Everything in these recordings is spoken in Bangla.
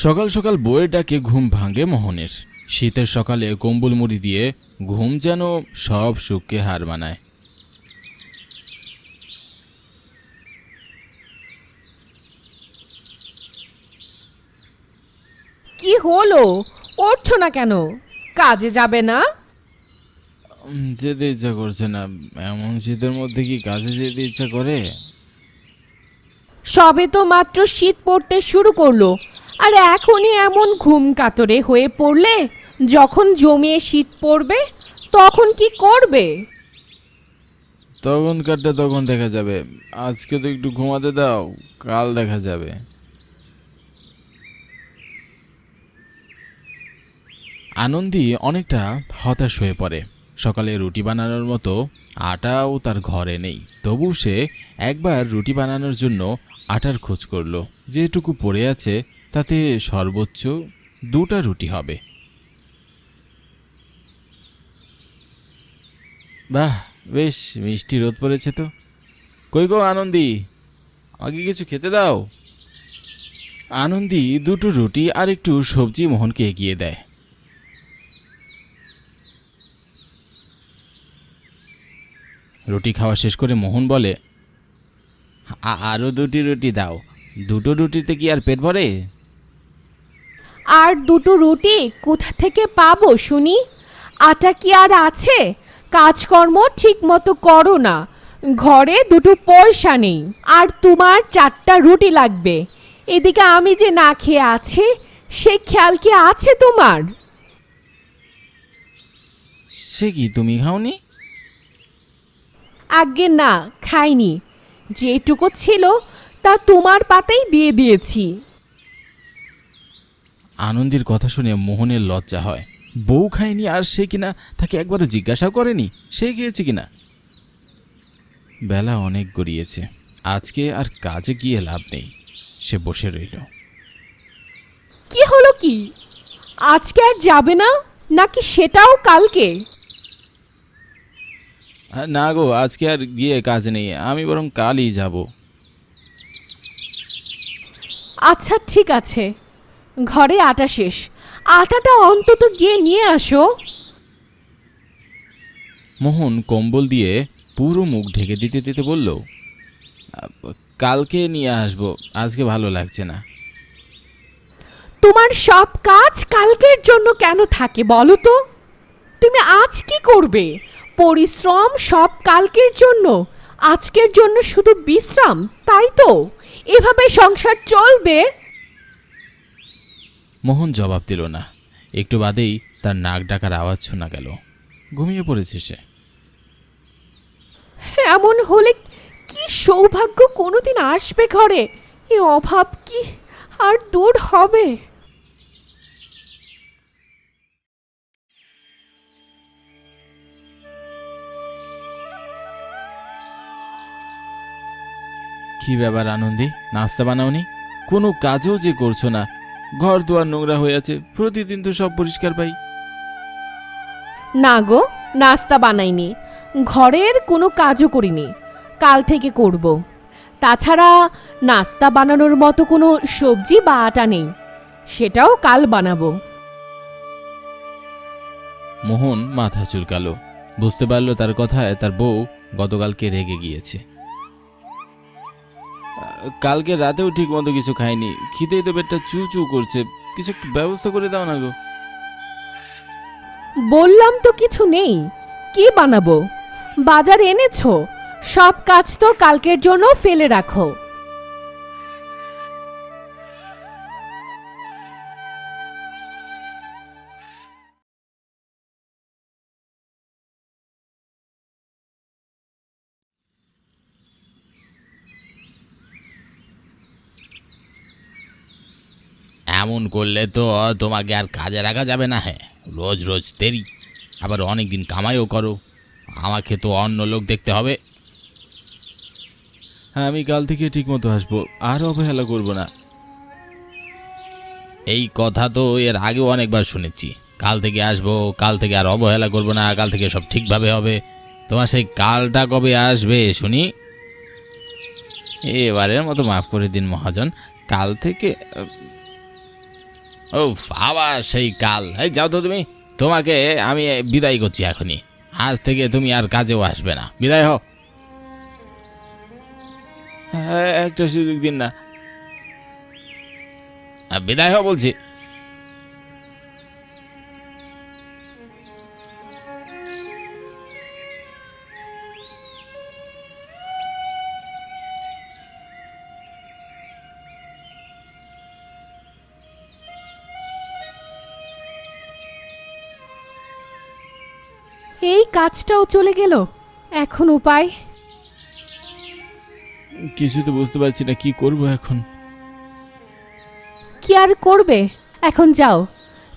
সকাল সকাল বউয়ের ডাকে ঘুম ভাঙে মোহনের। শীতের সকালে কম্বল মুড়ি দিয়ে ঘুম যেন সব সুখকে হার মানায়। কি হলো? উঠছো না কেন? কাজে যাবে না? যেতে ইচ্ছা করছে না। এমন শীতের মধ্যে কি কাজে যেতে ইচ্ছা করে? সবে তো মাত্র শীত পড়তে শুরু করলো, আর এখনই এমন ঘুম কাতরে হয়ে পড়লে যখন জমিয়ে শীত পড়বে তখন কি করবে? তখন কাটটা তখন দেখা যাবে। আজকে তো একটু ঘুমাতে দাও, কাল দেখা যাবে। আনন্দী অনেকটা হতাশ হয়ে পড়ে। সকালে রুটি বানানোর মতো আটাও তার ঘরে নেই। তবু সে একবার রুটি বানানোর জন্য আটার খোঁজ করলো। যেটুকু পড়ে আছে তাতে সর্বোচ্চ 2টা রুটি হবে। বাহ, বেশ মিষ্টি রোদ পড়েছে তো। কই গো আনন্দী, আমাকে কিছু খেতে দাও। আনন্দী 2টো রুটি আর একটু সবজি মোহনকে এগিয়ে দেয়। রুটি খাওয়া শেষ করে মোহন বলে, আরও 2টি রুটি দাও। 2টো রুটিতে কি আর পেট ভরে? আর দুটো রুটি কোথা থেকে পাবো শুনি? আটা কি আর আছে? কাজকর্ম ঠিক মতো করো না, ঘরে দুটো পয়সা নেই, আর তোমার 4টা রুটি লাগবে। এদিকে আমি যে না খেয়ে আছি, সে খেয়াল কি আছে তোমার? সে কি, তুমি খাওনি? আজ্ঞে না, খাইনি। যেটুকু ছিল তা তোমার পাতেই দিয়ে দিয়েছি। আনন্দের কথা শুনে মোহনের লজ্জা হয়। বউ খায়নি আর সে কিনা তাকে একবারও জিজ্ঞাসা করেনি সে গিয়েছে কিনা। বেলা অনেক গড়িয়েছে, আজকে আর কাজে গিয়ে লাভ নেই। সে বসে রইল। কি হলো কি? আজকে আর যাবে না, নাকি সেটাও কালকে? না গো, আজকে আর গিয়ে কাজ নেই, আমি বরং কালই যাব। আচ্ছা ঠিক আছে, ঘরে আটা শেষ, আটাটা অন্তত গিয়ে নিয়ে আসো। মোহন কম্বল দিয়ে পুরো মুখ ঢেকে দিতে দিতে বলল, কালকে নিয়ে আসবো, আজকে ভালো লাগছে না। তোমার সব কাজ কালকের জন্য কেন থাকে বলো তো? তুমি আজ কি করবে? পরিশ্রম সব কালকের জন্য, আজকের জন্য শুধু বিশ্রাম, তাই তো? এভাবে সংসার চলবে? মোহন জবাব দিল না। একটু বাদেই তার নাক ডাকার আওয়াজ শোনা গেল। ঘুমিয়ে পড়েছে সে। এমন হলে কি সৌভাগ্য কোনোদিন আসবে ঘরে? এ অভাব কি আর দূর হবে? কি ব্যাপার আনন্দী, নাস্তা বানাওনি? কোনো কাজও যে করছো না। ঘর দুয়ার নোংরা হয়ে আছে, প্রতিদিন তো সব পরিষ্কার পাই। না গো, নাস্তা বানাইনি, ঘরের কোনো কাজও করিনি, কাল থেকে করব। তাছাড়া নাস্তা বানানোর মতো কোনো সবজি বা আটা নেই, সেটাও কাল বানাবো। মোহন মাথা চুলকালো। বুঝতে পারলো তার কথায় তার বউ গতকালকে রেগে গিয়েছে। কালকে রাতেও ঠিক মতো কিছু খায়নি, খিদেই তো পেটটা চু চু করছে। কিছু একটু ব্যবস্থা করে দাও না গো। বললাম তো কিছু নেই, কি বানাবো? বাজার এনেছো? সব কাজ তো কালকের জন্য ফেলে রাখো। এমন করলে তো তোমাকে আর কাজে রাখা যাবে না। হ্যাঁ, রোজ রোজ দেরি, আবার অনেক দিন কামাইও করো। আমাকে তো অন্য লোক দেখতে হবে। হ্যাঁ, আমি কাল থেকে ঠিক মতো আসবো, আর অবহেলা করব না। এই কথা তো এর আগেও অনেকবার শুনেছি। কাল থেকে আসবো, কাল থেকে আর অবহেলা করব না, কাল থেকে সব ঠিকভাবে হবে। তোমার সেই কালটা কবে আসবে শুনি? এবারের মতো মাফ করে দিন মহাজন। কাল থেকে ও আবার সেই কাল, এই যাও তো তুমি, তোমাকে আমি বিদায় করছি এখনই। আজ থেকে তুমি আর কাজেও আসবে না, বিদায় হও। হ্যাঁ, একটা সুযোগ দিন না, বিদায় হও বলছি। এই কাজটাও চলে গেল, এখন উপায়? কিছু তো বুঝতে পারছি না, কি করব এখন। কি আর করবে, এখন যাও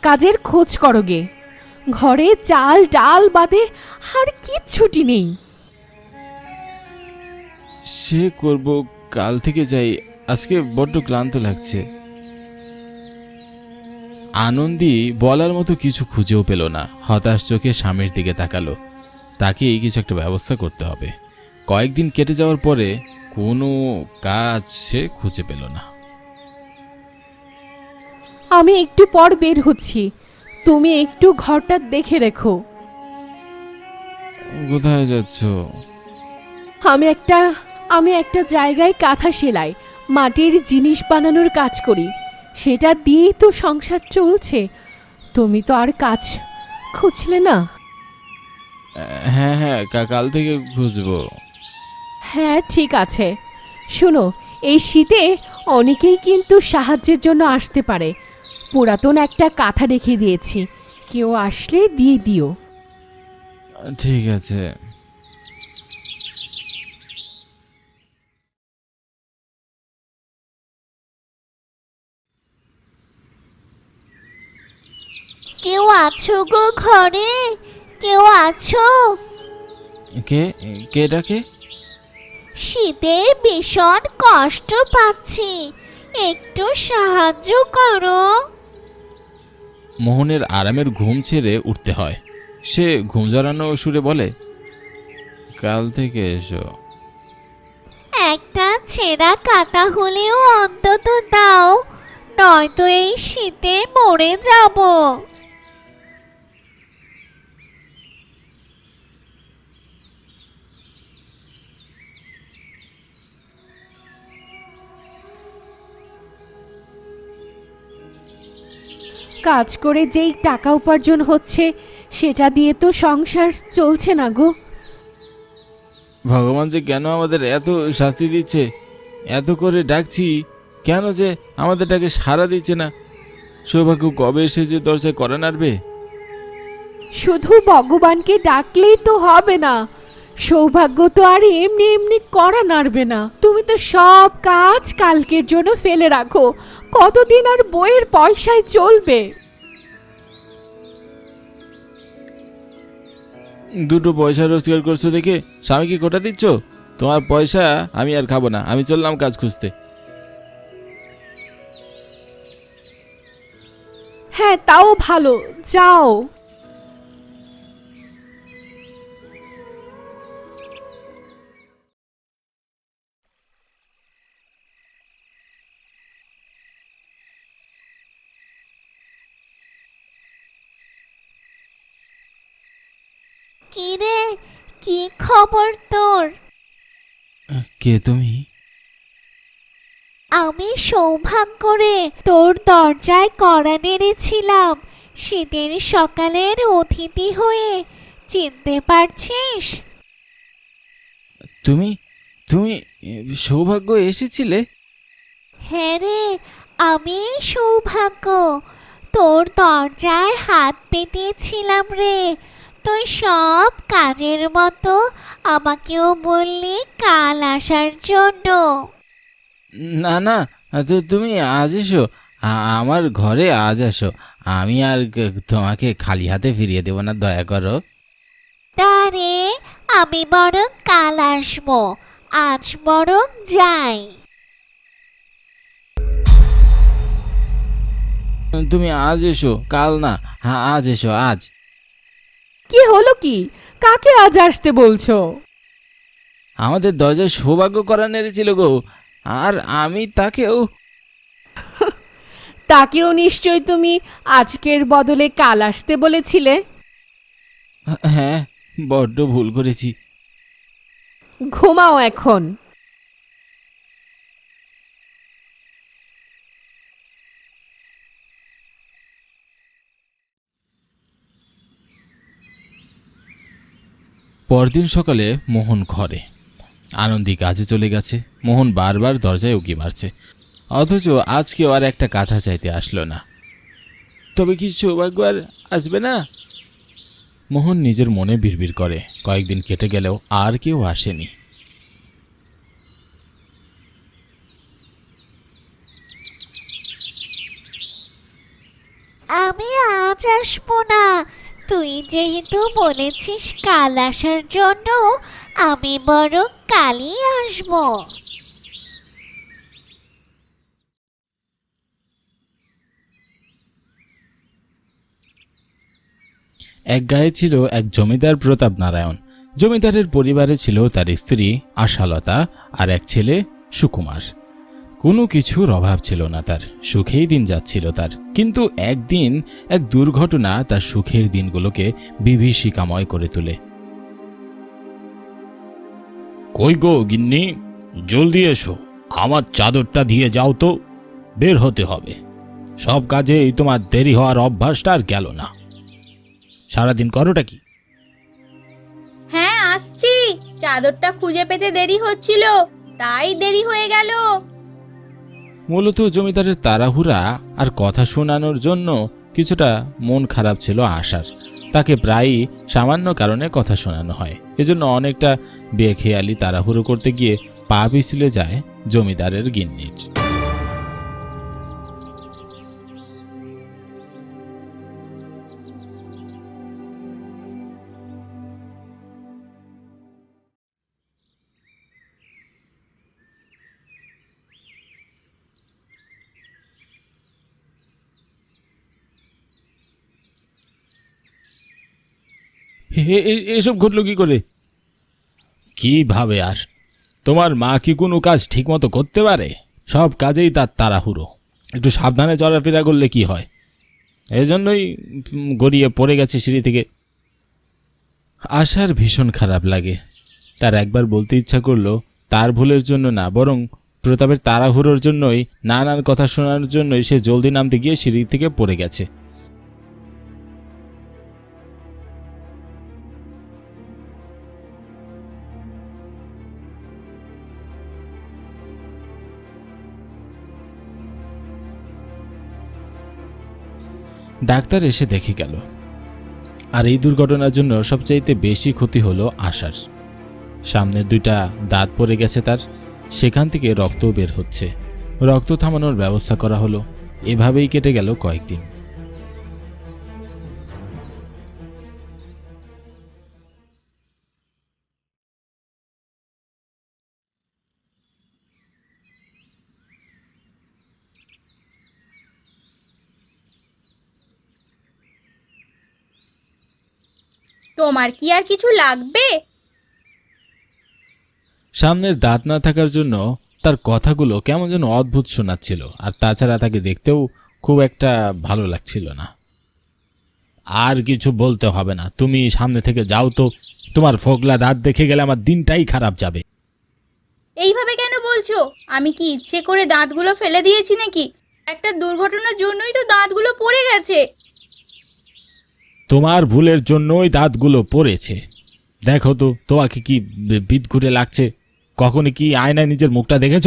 কাজের খোঁজ করো গে। ঘরে চাল ডাল বাদে আর কিচ্ছুটি নেই। সে করব, কাল থেকে যাই, আজকে বড্ড ক্লান্ত লাগছে। আনন্দী বলার মতো কিছু খুঁজেও পেল না, হতাশ চোখে স্বামীর দিকে তাকালো। তাকেই কিছু একটা ব্যবস্থা করতে হবে। কয়েকদিন কেটে যাওয়ার পরে কোনো কাজ সে খুঁজে পেল না। আমি একটু পর বের হচ্ছি, তুমি একটু ঘরটা দেখে রেখো। কোথায় যাচ্ছ? আমি একটা জায়গায় কাঁথা সেলাই, মাটির জিনিস বানানোর কাজ করি, সেটা দিয়েই তো সংসার চলছে। তুমি তো আর কাজ খুঁজলে না। হ্যাঁ হ্যাঁ, কাল থেকে খুঁজবো। হ্যাঁ ঠিক আছে। শোনো, এই শীতে অনেকেই কিন্তু সাহায্যের জন্য আসতে পারে। পুরাতন একটা কাঁথা রেখে দিয়েছি, কেউ আসলে দিয়ে দিও। ঠিক আছে। কেউ আছো গো ঘরে? কেউ আছো? কে কে ডাকে? শীতে ভীষণ কষ্ট পাচ্ছি, একটু সাহায্য করো। মোহনের আরামের ঘুম ছেড়ে উঠতে হয়। সে ঘুম জড়ানো সুরে বলে, কাল থেকে এসো। একটা ছেঁড়া কাটা হলেও অন্তত দাও, নয়তো এই শীতে মরে যাব। কাজ করে যেই টাকা উপার্জন হচ্ছে সেটা দিয়ে তো সংসার চলছে না গো। ভগবান যে কেন আমাদের এত শাস্তি দিচ্ছে, এত করে ডাকছি কেন যে আমাদেরটাকে সাড়া দিচ্ছে না। সৌভাগ্য কবে এসে যে দরজায় করা নাড়বে? শুধু ভগবানকে ডাকলেই তো হবে না, সৌভাগ্য তো আর এমনি এমনি করা নাড়বে না। তুমি তো সব কাজ কালকের জন্য ফেলে রাখো, কতদিন আর বইয়ের পয়সায় চলবে? দুটো পয়সা রোজগার করছো দেখে স্বামীকে কোটা দিচ্ছ? তোমার পয়সা আমি আর খাবো না, আমি চললাম কাজ খুঁজতে। হ্যাঁ তাও ভালো, যাও। কি রে, কি খবর তোর? কে তুমি? আমি সৌভাগ্য রে, তোর দরজায় কড়া নেড়েছিলাম শীতের সকালের অতিথি হয়ে, চিনতে পারছিস? তুমি তুমি সৌভাগ্য এসেছিলে? হ্যাঁ রে, আমি সৌভাগ্য, তোর দরজায় হাত পেতেছিলাম রে। তুই সব কাজের মতো আমাকেও বললি কাল আসার জন্য। না না, তো তুমি আজ এসো, আমার ঘরে আজ আসো। আমি আর তোমাকে খালি হাতে ফিরিয়ে দেব না, দয়া করো। তারে আমি বরং কাল আসবো, আজ বরং যাই। তুমি আজ এসো, কাল না। হ্যাঁ আজ এসো, আজ। কি হলো কি, কাকে আজ আসতে বলছো? আমাদের দরজায় সৌভাগ্য করা নেড়েছিল গো, আর আমি তাকেও। তাকেও নিশ্চয় তুমি আজকের বদলে কাল আসতে বলেছিলে। হ্যাঁ, বড্ড ভুল করেছি। ঘুমাও এখন। পরদিন সকালে মোহন ঘরে, আনন্দী কাজে চলে গেছে। মোহন বারবার দরজায় উকি মারছে, অথচ আজকে আর একটা কথা চাইতে আসলো না। তবে কি সৌভাগ্য আর আসবে না? মোহন নিজের মনে বিড়বিড় করে। কয়েকদিন কেটে গেলেও আর কেউ আসেনি। আমি আজ আসবো না, তুই যেহেতু বলেছিস কাল আসার জন্য, আমি বরং কালই আসবো। এক গায়ে ছিল এক জমিদার প্রতাপ নারায়ণ। জমিদারের পরিবারে ছিল তার স্ত্রী আশালতা আর এক ছেলে সুকুমার। কোনো কিছুর অভাব ছিল না তার, সুখেই দিন যাচ্ছিল তার। কিন্তু একদিন এক দুর্ঘটনা তার সুখের দিনগুলোকে বিভীষিকাময় করে তোলে। কই গো গিন্নি, জলদি এসো, আমার চাদরটা দিয়ে যাও তো, বের হতে হবে। সব কাজেই তোমার দেরি হওয়ার অভ্যাসটা আর গেল না। সারাদিন করোটা কি? হ্যাঁ আসছি, চাদরটা খুঁজে পেতে দেরি হচ্ছিল, তাই দেরি হয়ে গেল। মূলত জমিদারের তাড়াহুড়া আর কথা শোনানোর জন্য কিছুটা মন খারাপ ছিল আশার। তাকে প্রায়ই সামান্য কারণে কথা শোনানো হয়। এজন্য অনেকটা বেখেয়ালি তাড়াহুড়ো করতে গিয়ে পা পিছলে যায় জমিদারের গিন্নির। এসব ঘটলো কি করে? কিভাবে আর? তোমার মা কি কোনো কাজ ঠিকমতো করতে পারে? সব কাজেই তার তাড়াহুড়ো। একটু সাবধানে চলাফেরা করলে কি হয়? এজন্যই গড়িয়ে পড়ে গেছে সিঁড়ি থেকে। আশার ভীষণ খারাপ লাগে। তার একবার বলতে ইচ্ছা করলো তার ভুলের জন্য না, বরং প্রতাপের তাড়াহুড়োর জন্যই, নানান কথা শোনার জন্যই সে জলদি নামতে গিয়ে সিঁড়ি থেকে পড়ে গেছে। ডাক্তার এসে দেখে গেল, আর এই দুর্ঘটনার জন্য সবচাইতে বেশি ক্ষতি হলো আশার। সামনের দুইটা দাঁত পড়ে গেছে তার, সেখান থেকে রক্তও বের হচ্ছে। রক্ত থামানোর ব্যবস্থা করা হলো। এভাবেই কেটে গেল কয়েকদিন। তোমার কি আর কিছু লাগবে? সামনের দাঁত না থাকার জন্য তার কথাগুলো কেমন যেন অদ্ভুত শোনাচ্ছিল, আর তাছাড়া তাকে দেখতেও খুব একটা ভালো লাগছিল না। আর কিছু বলতে হবে না, তুমি সামনে থেকে যাও তো। তোমার ফোগলা দাঁত দেখে গেলে আমার দিনটাই খারাপ যাবে। এইভাবে কেন বলছো? আমি কি ইচ্ছে করে দাঁতগুলো ফেলে দিয়েছি নাকি? একটা দুর্ঘটনার জন্যই তো দাঁতগুলো পড়ে গেছে। তোমার ভুলের জন্যই দাঁতগুলো পড়েছে। দেখো তো তোমাকে কি বিদঘুটে লাগছে। কখনো কি আয়নায় নিজের মুখটা দেখেছ?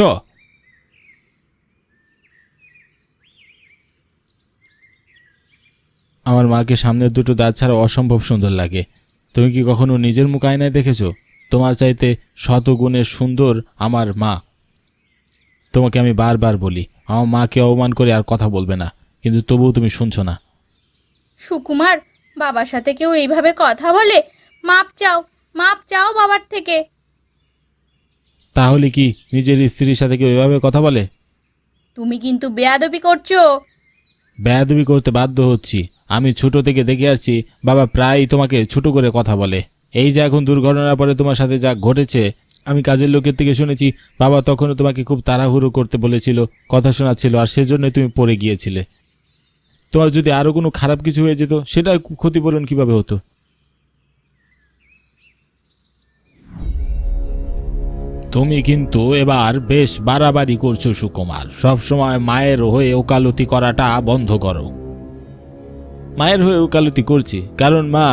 আমার মাকে সামনের দুটো দাঁত ছাড়া অসম্ভব সুন্দর লাগে। তুমি কি কখনো নিজের মুখ আয়নায় দেখেছো? তোমার চাইতে শতগুণের সুন্দর আমার মা। তোমাকে আমি বারবার বলি আমার মাকে অপমান করে আর কথা বলবে না, কিন্তু তবুও তুমি শুনছো না। সুকুমার, বাবার সাথে কেউ এইভাবে কথা বলে? মাপ চাও, মাপ চাও বাবার থেকে। তাহলে কি নিজের স্ত্রীর সাথে কেউ এভাবে কথা বলে? তুমি কিন্তু বেয়াদবি করছো। বেয়াদবি করতে বাধ্য হচ্ছি। আমি ছোট থেকে দেখে আসছি বাবা প্রায়ই তোমাকে ছোট করে কথা বলে। এই যে এখন দুর্ঘটনার পরে তোমার সাথে যা ঘটেছে, আমি কাজের লোকের থেকে শুনেছি বাবা তখনও তোমাকে খুব তাড়াহুড়ো করতে বলেছিল, কথা শোনাচ্ছিল, আর সেজন্যই তুমি পড়ে গিয়েছিলে। তোমার যদি আরও কোনো খারাপ কিছু হয়ে যেত সেটা ক্ষতিপূরণ কিভাবে হতো? তুমি কিন্তু এবার বেশ বাড়াবাড়ি করছো সুকুমার। সবসময় মায়ের হয়ে ওকালতি করাটা বন্ধ করো। মায়ের হয়ে ওকালতি করছি কারণ মা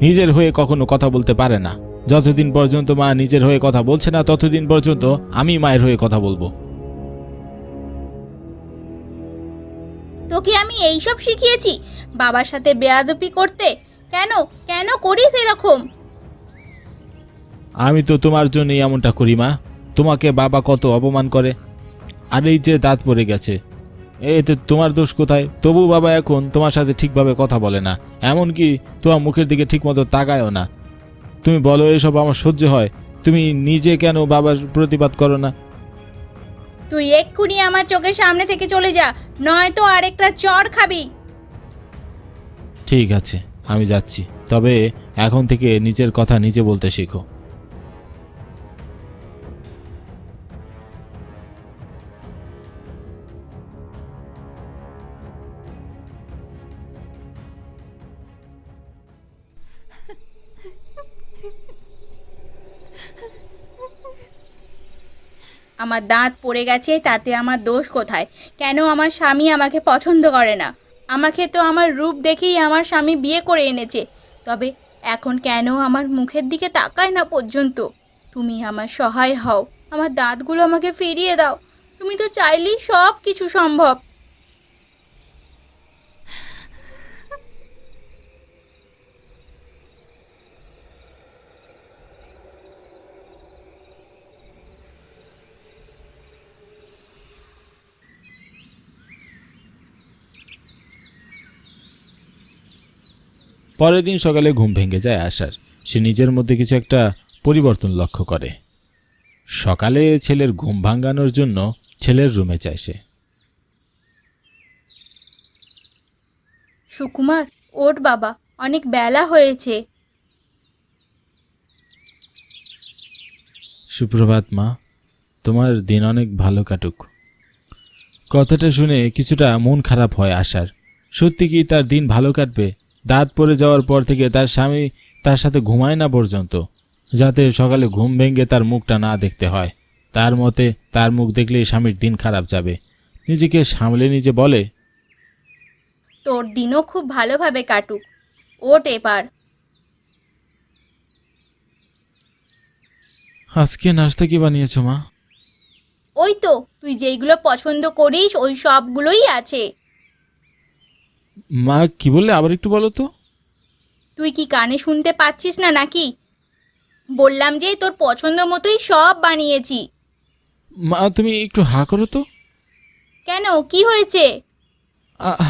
নিজের হয়ে কখনো কথা বলতে পারে না। যতদিন পর্যন্ত মা নিজের হয়ে কথা বলছে না ততদিন পর্যন্ত আমি মায়ের হয়ে কথা বলবো। তোকে আমি এইসব শিখিয়েছি বাবার সাথে বেয়াদবি করতে? কেন কেন করিস এরকম? আমি তো তোমার জন্যই এমনটা করি মা। তোমাকে বাবা কত অপমান করে, আর এই যে দাঁত পড়ে গেছে, এতে তোমার দোষ কোথায়? তবু বাবা এখন তোমার সাথে ঠিকভাবে কথা বলে না, এমনকি তোমার মুখের দিকে ঠিকমতো তাকায়ও না। তুমি বলো এসব আমার সহ্য হয়? তুমি নিজে কেন বাবার প্রতিবাদ করো না? তুই এক্ষুনি আমার চোখের সামনে থেকে চলে যা, নয়তো আরেকটা চড় খাবি। ঠিক আছে, আমি যাচ্ছি, তবে এখন থেকে নিজের কথা নিজে বলতে শেখো। আমার দাঁত পড়ে গেছে, তাতে আমার দোষ কোথায়? কেন আমার স্বামী আমাকে পছন্দ করে না? আমাকে তো আমার রূপ দেখেই আমার স্বামী বিয়ে করে এনেছে, তবে এখন কেন আমার মুখের দিকে তাকায় না পর্যন্ত? তুমি আমার সহায় হও, আমার দাঁতগুলো আমাকে ফিরিয়ে দাও। তুমি তো চাইলেই সব কিছু সম্ভব। পরের দিন সকালে ঘুম ভেঙে যায় আশার। সে নিজের মধ্যে কিছু একটা পরিবর্তন লক্ষ্য করে। সকালে ছেলের ঘুম ভাঙানোর জন্য ছেলের রুমে যায় সে। সুকুমার, ওঠ বাবা, অনেক বেলা হয়েছে। সুপ্রভাত মা, তোমার দিন অনেক ভালো কাটুক। কথাটা শুনে কিছুটা মন খারাপ হয় আশার। সত্যি কি তার দিন ভালো কাটবে? দাঁত পড়ে যাওয়ার পর থেকে তার স্বামী তার সাথে ঘুমায় না পর্যন্ত, যাতে সকালে ঘুম ভেঙে তার মুখটা না দেখতে হয়। তার মতে তার মুখ দেখলেই স্বামীর দিন খারাপ যাবে। নিজেকে সামলে নিজে বলে, তোর দিনও খুব ভালোভাবে কাটুক, ওঠ এবার। আজকে নাস্তা কি বানিয়েছো মা? ওই তো তুই যেইগুলো পছন্দ করিস ওই সবগুলোই আছে। মা কি বললে, আবার একটু বলো তো। তুই কি কানে শুনতে পাচ্ছিস না নাকি? বললাম যে তোর পছন্দ মতোই সব বানিয়েছি। মা তুমি একটু হা করো তো। কেন, কি হয়েছে?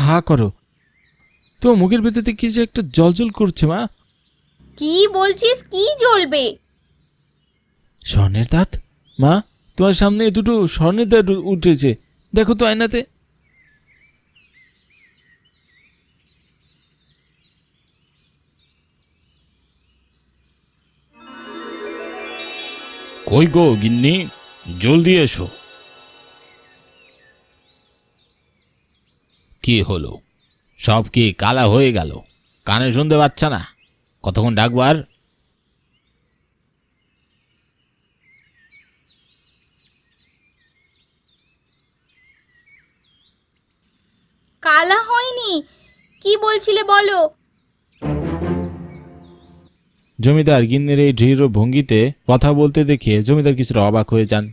হা করো। তোমার মুখের ভেতরে কি যে একটা জলজল করছে মা। কি বলছিস? কি জ্বলবে? স্বর্ণের দাঁত মা, তোমার সামনে দুটো স্বর্ণের দাঁত উঠেছে, দেখো তো আয়নাতে। কই গো গিন্নি, জলদি এসো। কি হলো, সব কি কালা হয়ে গেল? কানে শুনতে পাচ্ছ না? কতক্ষণ ডাকবো আর? কালা হয়নি, কি বলছিলে বলো। জমিদার গিন্নির এই দৃঢ় ভঙ্গিতে কথা বলতে দেখে জমিদার কিছুটা অবাক হয়ে যান।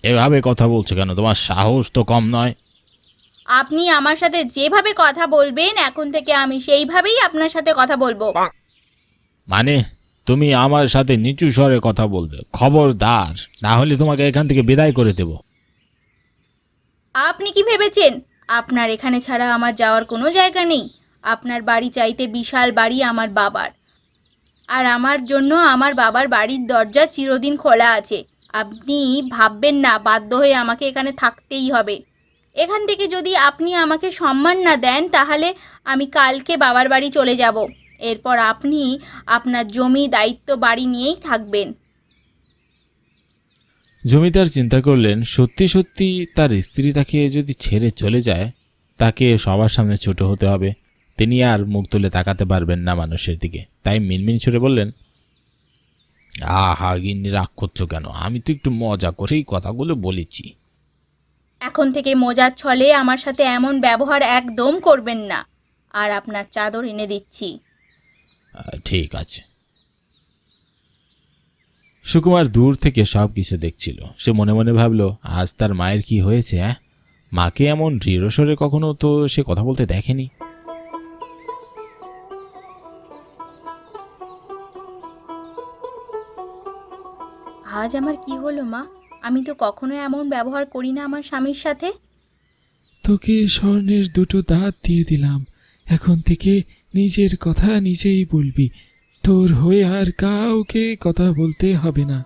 এভাবে কথা বলছো কেন? তোমার সাহস তো কম নয়। আপনি আমার সাথে যেভাবে কথা বলবেন এখন থেকে আমি সেইভাবেই আপনার সাথে কথা বলবো। মানে তুমি আমার সাথে নিচু স্বরে কথা বলবে? খবরদার, না হলে তোমাকে এখান থেকে বিদায় করে দেব। আপনি কি ভেবেছেন আপনার এখানে ছাড়া আমার যাওয়ার কোনো জায়গা নেই? আপনার বাড়ি চাইতে বিশাল বাড়ি আমার বাবার, আর আমার জন্য আমার বাবার বাড়ির দরজা চিরদিন খোলা আছে। আপনি ভাববেন না বাধ্য হয়ে আমাকে এখানে থাকতেই হবে। এখান থেকে যদি আপনি আমাকে সম্মান না দেন তাহলে আমি কালকে বাবার বাড়ি চলে যাব। এরপর আপনি আপনার জমি দায়িত্ব বাড়ি নিয়েই থাকবেন। জমিদার চিন্তা করলেন, সত্যি সত্যি তার স্ত্রী তাকে যদি ছেড়ে চলে যায়, তাকে সবার সামনে ছোট হতে হবে। তিনি আর মুখ তুলে তাকাতে পারবেন না মানুষের দিকে। তাই মিনমিন ছুড়ে বললেন, আহা গিন্নি, রাগ করছো কেন? আমি তো একটু মজা করেই কথাগুলো বলেছি। এখন থেকে মজার ছলে আমার সাথে এমন ব্যবহার একদম করবেন না। আর আপনার চাদর এনে দিচ্ছি। ঠিক আছে। সুকুমার দূর থেকে সব কিছু দেখছিল। সে মনে মনে ভাবল, আজ তার মায়ের কি হয়েছে? মাকে এমন দৃঢ়স্বরে কখনো তো সে কথা বলতে দেখেনি। আজ আমার কি হলো মা? আমি তো কখনো এমন ব্যবহার করি না আমার স্বামীর সাথে। তোকে স্বর্ণের দুটো দাঁত দিয়ে দিলাম, এখন থেকে নিজের কথা নিজেই বলবি, তোর হয়ে আর কাউকে কথা বলতে হবে না।